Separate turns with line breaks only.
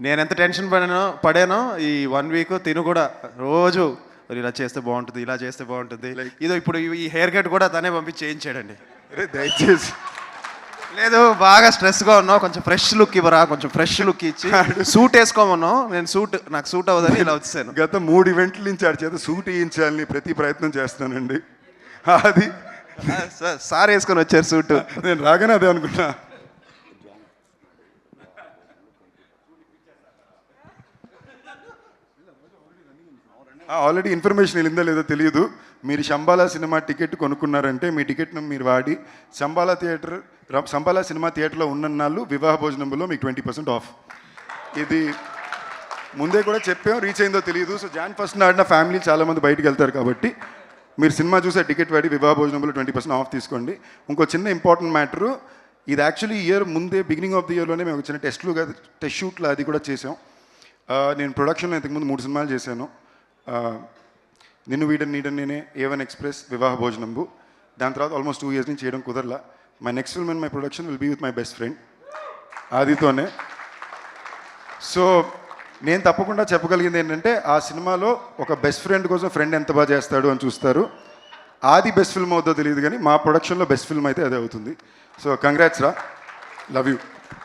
నేను ఎంత టెన్షన్ పడానో ఈ 1 వీక్ తిను కూడా రోజు ఇలా చేస్తే బాగుంటుంది, ఇలా చేస్తే బాగుంటుంది. ఇదో ఇప్పుడు ఈ హెయిర్ కట్ కూడా తనే పంపించి చేయించాడండి.
దయచేసి
లేదు, బాగా స్ట్రెస్గా ఉన్నావు, కొంచెం ఫ్రెష్ లుక్ ఇవ్వరా, కొంచెం ఫ్రెష్ లుక్ ఇచ్చి సూట్ వేసుకోమన్నావు. నేను నాకు సూట్ అవ్వదని ఇలా వచ్చాను.
గత 3 ఈవెంట్ల నుంచి ఆడి చేత సూట్ వేయించాలని ప్రతి ప్రయత్నం చేస్తానండి. అది
సార్ వేసుకొని వచ్చారు సూట్.
నేను రాగానే అదే అనుకున్నా. ఆల్రెడీ ఇన్ఫర్మేషన్ వెళ్ళిందో లేదో తెలియదు. మీరు శంబాలా సినిమా టికెట్ కొనుక్కున్నారంటే మీ టికెట్ను మీరు వాడి శంబాలా సినిమా థియేటర్లో ఉన్నన్నాళ్ళు వివాహ భోజనంలో మీకు 20% ఆఫ్. ఇది ముందే కూడా చెప్పాం, రీచ్ అయిందో తెలియదు. సో Jan 1st ఆడిన ఫ్యామిలీ చాలామంది బయటికి వెళ్తారు కాబట్టి మీరు సినిమా చూసే టికెట్ వాడి వివాహ భోజనంలో 20% ఆఫ్ తీసుకోండి. ఇంకో చిన్న ఇంపార్టెంట్ మ్యాటరు, ఇది యాక్చువల్లీ ఇయర్ ముందే బిగినింగ్ ఆఫ్ ది ఇయర్లోనే మేము చిన్న టెస్ట్ షూట్లు అది కూడా చేసాం. నేను ప్రొడక్షన్లో ఇంతకుముందు 3 సినిమాలు చేశాను. నిన్ను వీడని నీడని నేనే, A1 ఎక్స్ప్రెస్, వివాహ భోజనంబు. దాని తర్వాత ఆల్మోస్ట్ 2 years నుంచి చేయడం కుదరలా. My next film and my production will be with my best friend ఆదితోనే. సో నేను తప్పకుండా చెప్పగలిగింది ఏంటంటే, ఆ సినిమాలో ఒక బెస్ట్ ఫ్రెండ్ కోసం ఫ్రెండ్ ఎంత బాగా చేస్తాడు అని చూస్తారు. ఆది బెస్ట్ ఫిల్మ్ అవుతుందో తెలియదు కానీ మా ప్రొడక్షన్లో బెస్ట్ ఫిల్మ్ అయితే అదే అవుతుంది. సో కంగ్రాట్స్ రా, లవ్ యూ.